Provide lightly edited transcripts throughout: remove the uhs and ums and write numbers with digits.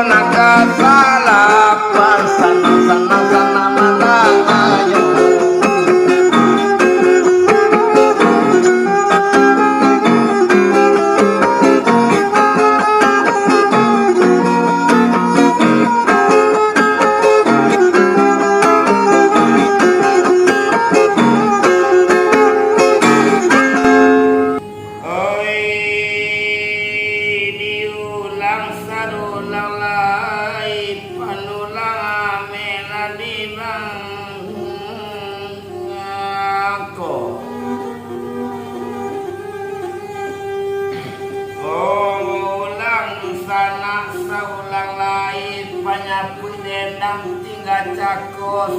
nakasalapan sana manangayo.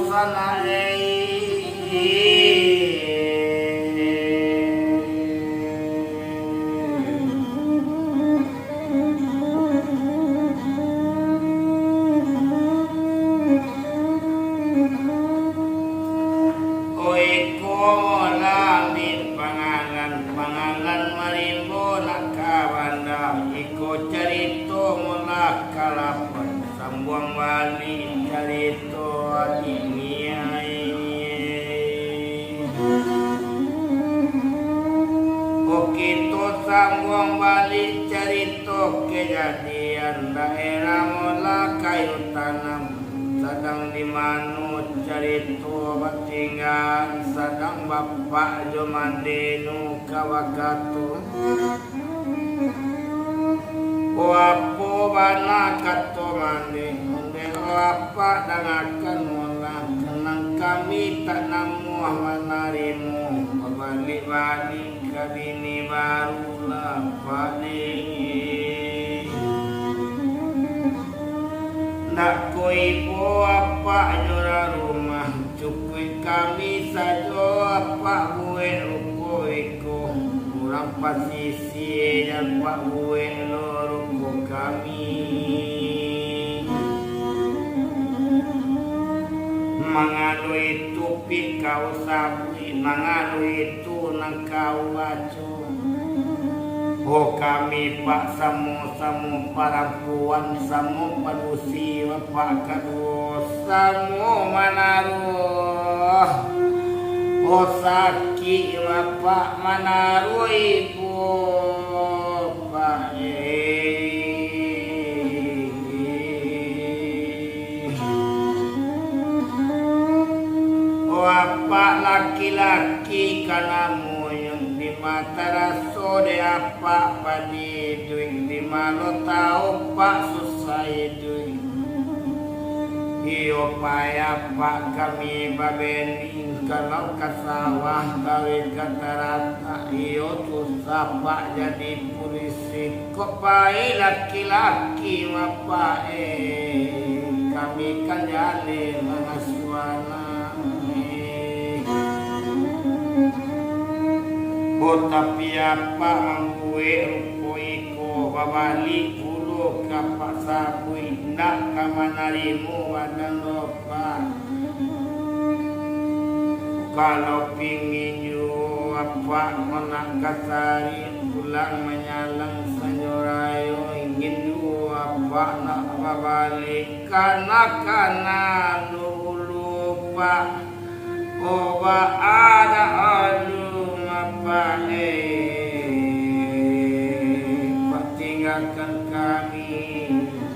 Sana pangalan marimbo nakawanda iko carito mula kalapan sambuang wali carito adimiai okito sambuang wali carito kejadian daerah mula kayu tanam sadang di manut carito batingan sadang bapak jomandenu kawakato wapo bana kato mande munde apa dangakan mula kenang kami tak namu manarimu balik-balik kabini baru lapani nak ibu apa jora rumah cukui kami sajo apa gue ruko iko kurang pasisi dan pak gue lo ruko kami mangalo itu pikau sapi mangalo itu nangkau baco. Oh kami pak samu parapuan samu padusi pak kadu samu manaruh oh saki pak manaruh ibu pak oh apa laki-laki kanamu mata raso de apa padi duing di malo tau pak susah duing iyo paya pak kami babening kalau kasawah kawin kata rata iyo susah pak jadi polisi kok pai laki-laki apa kami kan jale mangasuana oh tapi apa manggue rupo iko babali puluh kapak sabui nak kamanarimu wadan lopa kalau pingin yu apa menak kasari pulang menyalang sanyorayo ingin yu apa nak babali kana dulu pak oba ada alu apa tinggalkan kami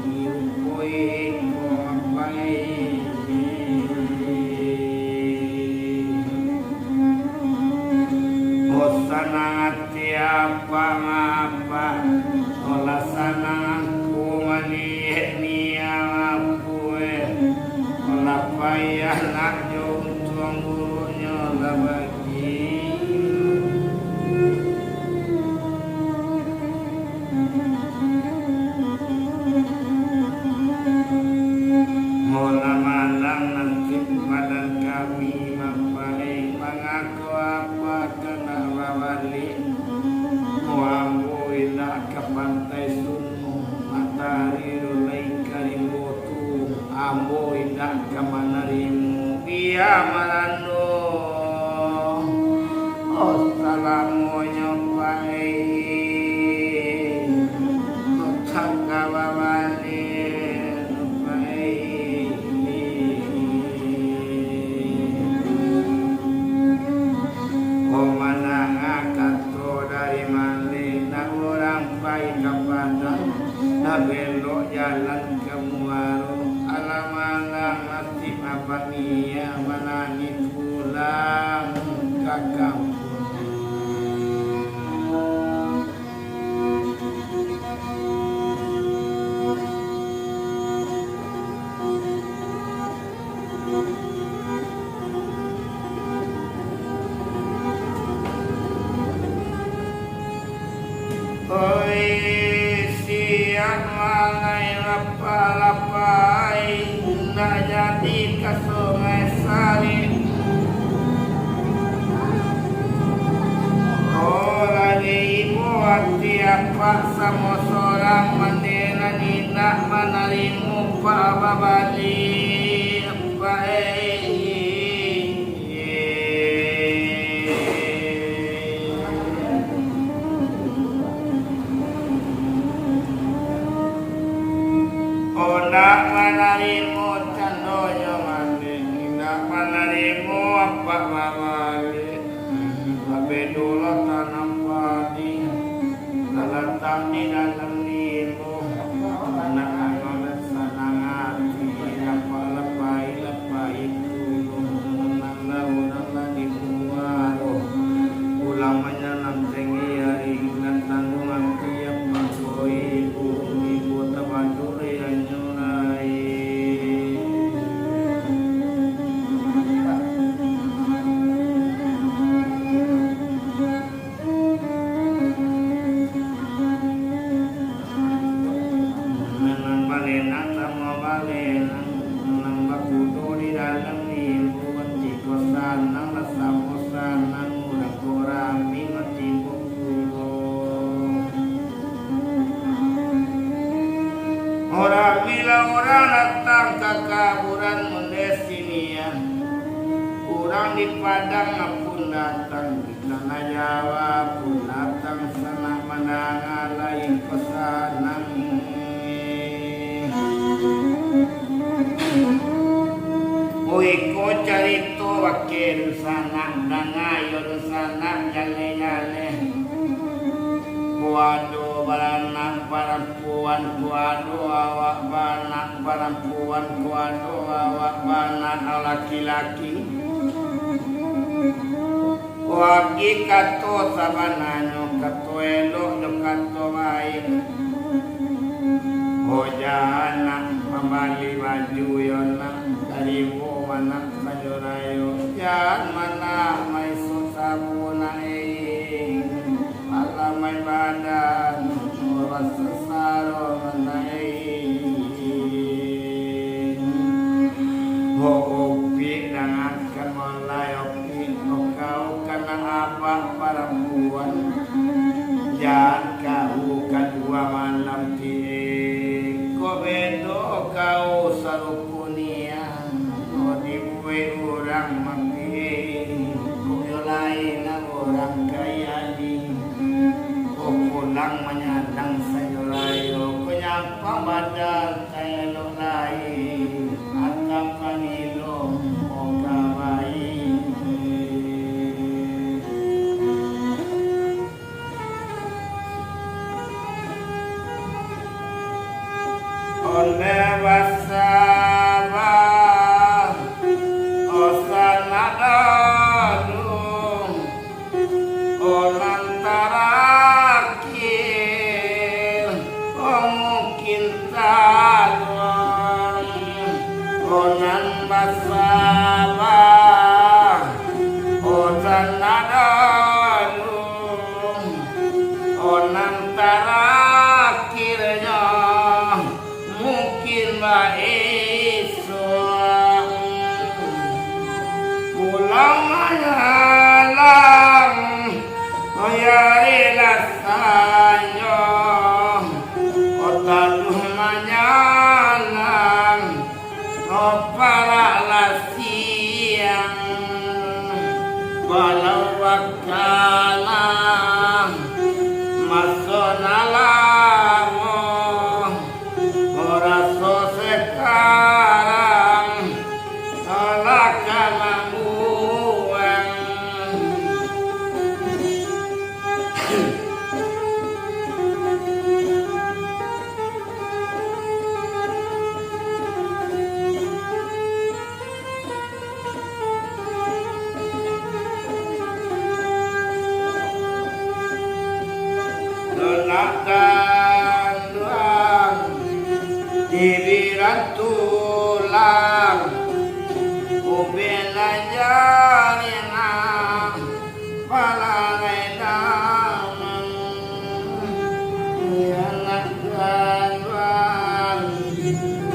yukoi apa oh sangat tiapa apa olah sanangku mania apue olah payah nak jom tuang gurunya lah bagi malang nasib badan kami mapai mengaku apa kena bawali muamu ila ke pantai sunu matahari rulai karimbotu ambo ila ke manarimu dia marano oh salamu nyopai tangga bawali elok jalan kemuaro alamalang nasib abania manangit pulang ke kampung. Oi siang malai lapai nak jadi ke sungai Salim. Orang ibu hati apa sama seorang mandela tidak menarimu Pak Babali baik. Nak manarimu candonya mandi, nak manarimu apa mawali, tapi dulu tanam padi, latang di dalam limbu, anak anak senang hati, apa lepai dulu, nang di muaro, ulamanya nang tinggi hari ingat tanggungan tiap mangko ibu tabanduri anyo. Orang bilang orang datang ke kaburan mendestinian, orang di Padang pun datang, di tanah Jawa pun datang, sana menangan lain pesanan. Oi ko carito wakil sana dangayon sana jale-jale. Kuado baranak parampuan kuado awak banak parampuan kuado awak banak laki-laki. Wagi kato sabananyo kato elok no kato baik. Hojana pembali baju yona karibu manak sajorayo jan mana mai susabuna alamai badan orang sesaro menai opi dangatkan mulai opi kau kena apa perempuan jangan kau kedua malam kau bedo kau sarupunia kau dibuai orang mati kau lain orang kaya di pulang menyandang sayurayo penyapa badan sayur lain atap kanilo okabai oleh wasabah osanadadu olantara onan basabah onan nadanu onan tarakirnya mungkin baiswa pulang menyalang oyari rasanya otaduh menyalang para lasiang walau wakala masonalamo ora sosek Dibiran tulang ubena jalina palangai damang yana ganwan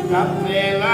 kapela